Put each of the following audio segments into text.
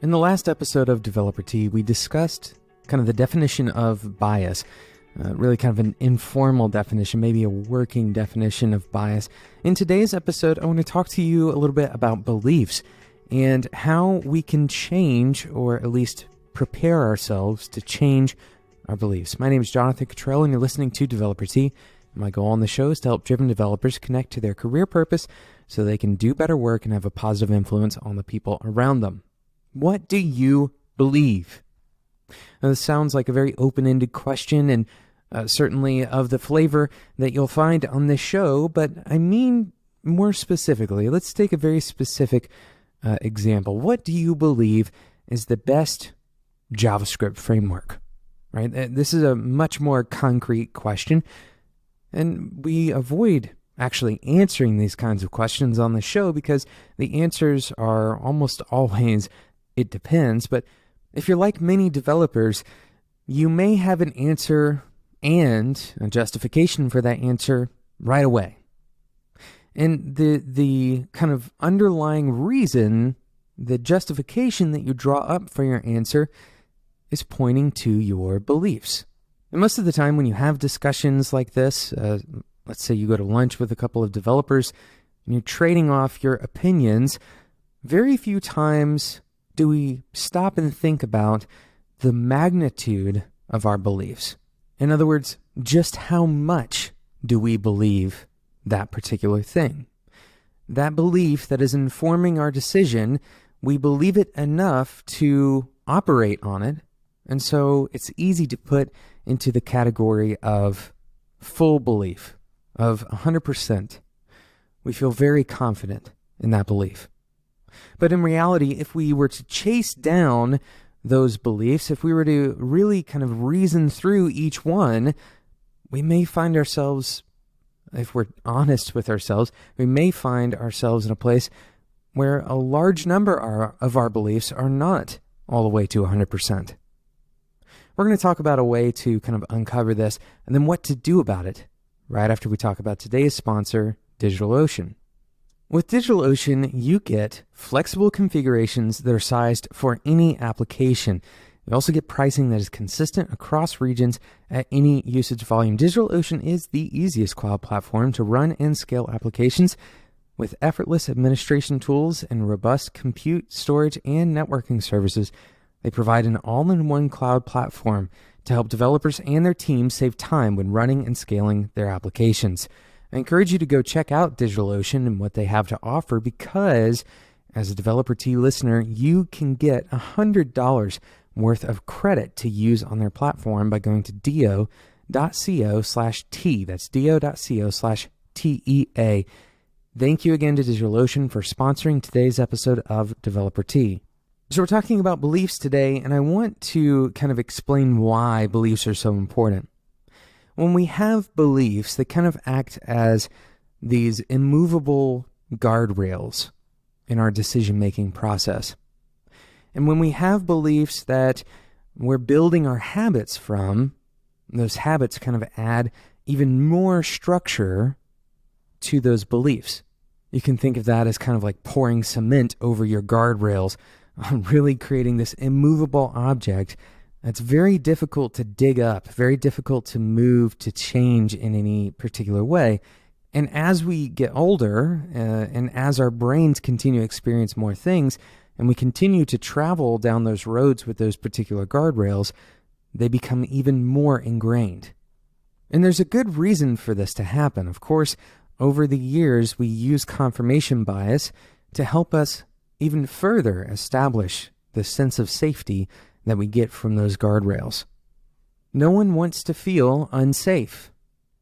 In the last episode of Developer Tea, we discussed kind of the definition of bias, really kind of an informal definition, maybe a working definition of bias. In today's episode, I want to talk to you a little bit about beliefs and how we can change, or at least prepare ourselves to change our beliefs. My name is Jonathan Cottrell, and you're listening to Developer Tea. My goal on the show is to help driven developers connect to their career purpose so they can do better work and have a positive influence on the people around them. What do you believe? Now, this sounds like a very open-ended question and certainly of the flavor that you'll find on this show, but I mean more specifically. Let's take a very specific example. What do you believe is the best JavaScript framework? Right? This is a much more concrete question, and we avoid actually answering these kinds of questions on the show because the answers are almost always it depends. But if you're like many developers, you may have an answer and a justification for that answer right away. And the kind of underlying reason, the justification that you draw up for your answer is pointing to your beliefs. And most of the time when you have discussions like this, let's say you go to lunch with a couple of developers and you're trading off your opinions, very few times do we stop and think about the magnitude of our beliefs. In other words, just how much do we believe that particular thing? That belief that is informing our decision, we believe it enough to operate on it, and so it's easy to put into the category of full belief, of 100%. We feel very confident in that belief. But in reality, if we were to chase down those beliefs, if we were to really kind of reason through each one, we may find ourselves, if we're honest with ourselves, we may find ourselves in a place where a large number of our beliefs are not all the way to 100%. We're going to talk about a way to kind of uncover this and then what to do about it right after we talk about today's sponsor, DigitalOcean. With DigitalOcean, you get flexible configurations that are sized for any application. You also get pricing that is consistent across regions at any usage volume. DigitalOcean is the easiest cloud platform to run and scale applications with effortless administration tools and robust compute, storage, and networking services. They provide an all-in-one cloud platform to help developers and their teams save time when running and scaling their applications. I encourage you to go check out DigitalOcean and what they have to offer because, as a Developer Tea listener, you can get $100 worth of credit to use on their platform by going to do.co/T. That's do.co/TEA. Thank you again to DigitalOcean for sponsoring today's episode of Developer Tea. So we're talking about beliefs today, and I want to kind of explain why beliefs are so important. When we have beliefs, they kind of act as these immovable guardrails in our decision-making process. And when we have beliefs that we're building our habits from, those habits kind of add even more structure to those beliefs. You can think of that as kind of like pouring cement over your guardrails, really creating this immovable object that's very difficult to dig up, very difficult to move, to change in any particular way. And as we get older, and as our brains continue to experience more things, and we continue to travel down those roads with those particular guardrails, they become even more ingrained. And there's a good reason for this to happen. Of course, over the years, we use confirmation bias to help us even further establish the sense of safety that we get from those guardrails. No one wants to feel unsafe.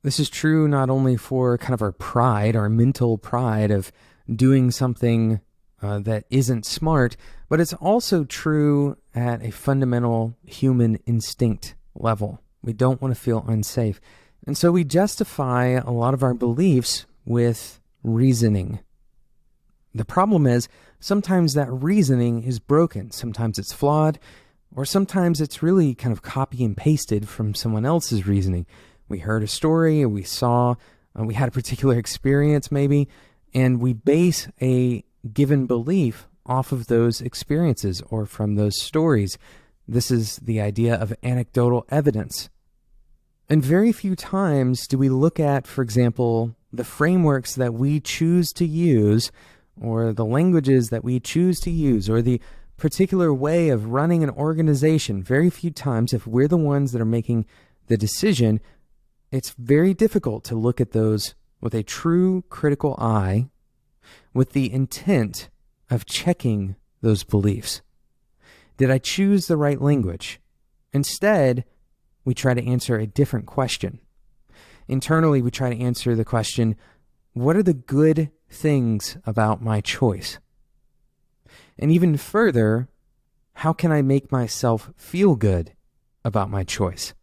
This is true not only for kind of our pride, our mental pride of doing something that isn't smart, but it's also true at a fundamental human instinct level. We don't want to feel unsafe. And so we justify a lot of our beliefs with reasoning. The problem is sometimes that reasoning is broken. Sometimes it's flawed, or sometimes it's really kind of copy and pasted from someone else's reasoning. We heard a story, or we saw, we had a particular experience maybe, and we base a given belief off of those experiences or from those stories. This is the idea of anecdotal evidence. And very few times do we look at, for example, the frameworks that we choose to use, or the languages that we choose to use, or the particular way of running an organization. Very few times, if we're the ones that are making the decision, it's very difficult to look at those with a true critical eye, with the intent of checking those beliefs. Did I choose the right language? Instead, we try to answer a different question. Internally, we try to answer the question, what are the good things about my choice? And even further, how can I make myself feel good about my choice?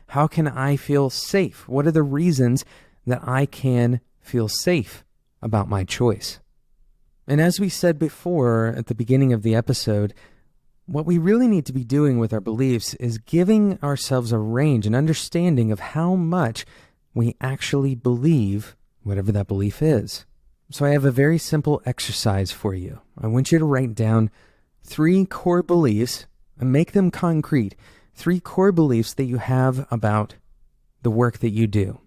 How can I feel safe? What are the reasons that I can feel safe about my choice? And as we said before at the beginning of the episode, what we really need to be doing with our beliefs is giving ourselves a range, an understanding of how much we actually believe whatever that belief is. So I have a very simple exercise for you. I want you to write down 3 core beliefs and make them concrete. 3 core beliefs that you have about the work that you do.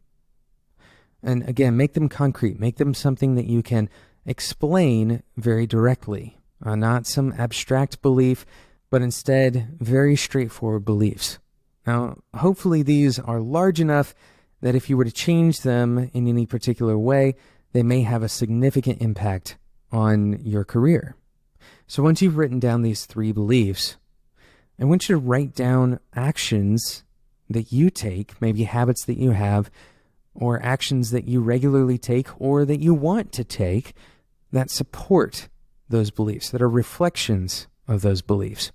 And again, make them concrete. Make them something that you can explain very directly. Not some abstract belief, but instead very straightforward beliefs. Now, hopefully these are large enough that if you were to change them in any particular way, they may have a significant impact on your career. So once you've written down these 3 beliefs, I want you to write down actions that you take, maybe habits that you have, or actions that you regularly take or that you want to take that support those beliefs, that are reflections of those beliefs.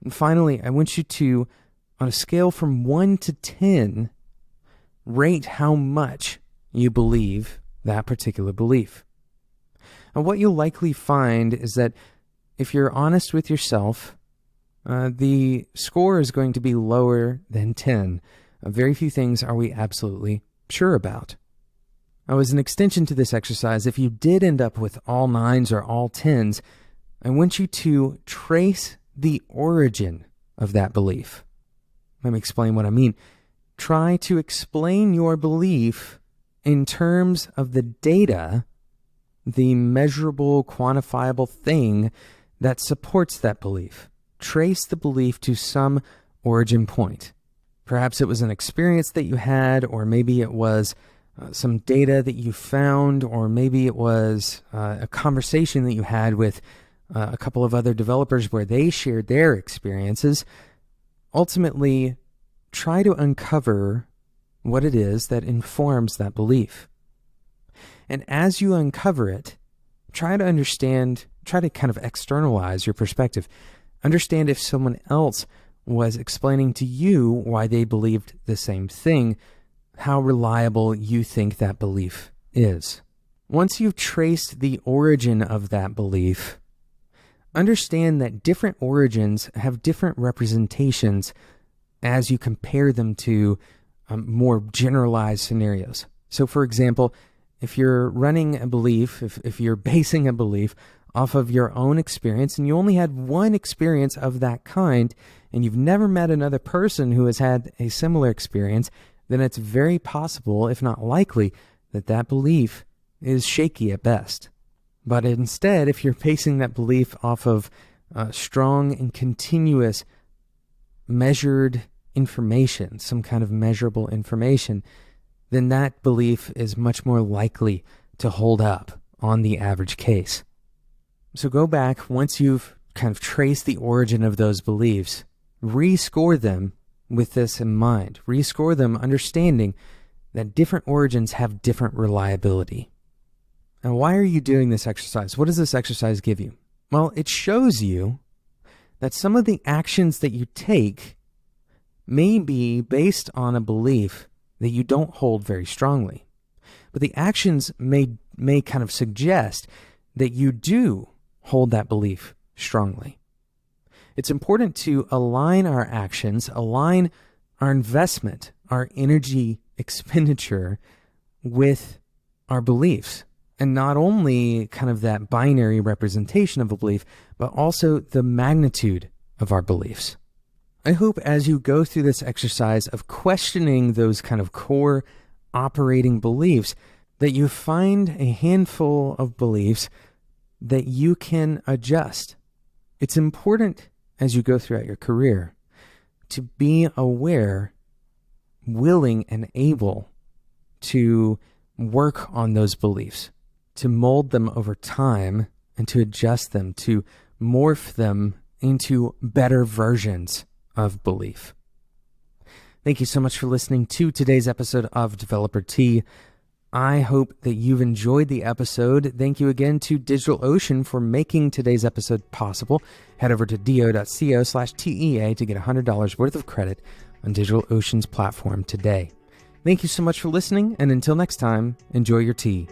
And finally, I want you to, on a scale from 1 to 10, rate how much you believe that particular belief. And what you'll likely find is that if you're honest with yourself, the score is going to be lower than 10. Very few things are we absolutely sure about. Now, as an extension to this exercise, if you did end up with all 9s or all 10s, I want you to trace the origin of that belief. Let me explain what I mean. Try to explain your belief in terms of the data, the measurable, quantifiable thing that supports that belief. Trace the belief to some origin point. Perhaps it was an experience that you had, or maybe it was some data that you found, or maybe it was a conversation that you had with a couple of other developers where they shared their experiences. Ultimately, try to uncover what it is that informs that belief. And as you uncover it, try to understand, try to kind of externalize your perspective. Understand if someone else was explaining to you why they believed the same thing, how reliable you think that belief is. Once you've traced the origin of that belief, understand that different origins have different representations as you compare them to more generalized scenarios. So for example, if you're running a belief, if you're basing a belief off of your own experience, and you only had one experience of that kind, and you've never met another person who has had a similar experience, then it's very possible, if not likely, that that belief is shaky at best. But instead, if you're basing that belief off of strong and continuous measured information, some kind of measurable information, then that belief is much more likely to hold up on the average case. So go back, once you've kind of traced the origin of those beliefs, rescore them with this in mind. Rescore them understanding that different origins have different reliability. Now, why are you doing this exercise? What does this exercise give you? Well, it shows you that some of the actions that you take may be based on a belief that you don't hold very strongly. But the actions may kind of suggest that you do hold that belief strongly. It's important to align our actions, align our investment, our energy expenditure with our beliefs. And not only kind of that binary representation of a belief, but also the magnitude of our beliefs. I hope as you go through this exercise of questioning those kind of core operating beliefs, that you find a handful of beliefs that you can adjust. It's important as you go throughout your career to be aware, willing, and able to work on those beliefs, to mold them over time and to adjust them, to morph them into better versions of belief. Thank you so much for listening to today's episode of Developer Tea. I hope that you've enjoyed the episode. Thank you again to DigitalOcean for making today's episode possible. Head over to do.co/TEA to get $100 worth of credit on DigitalOcean's platform today. Thank you so much for listening, and until next time, enjoy your tea.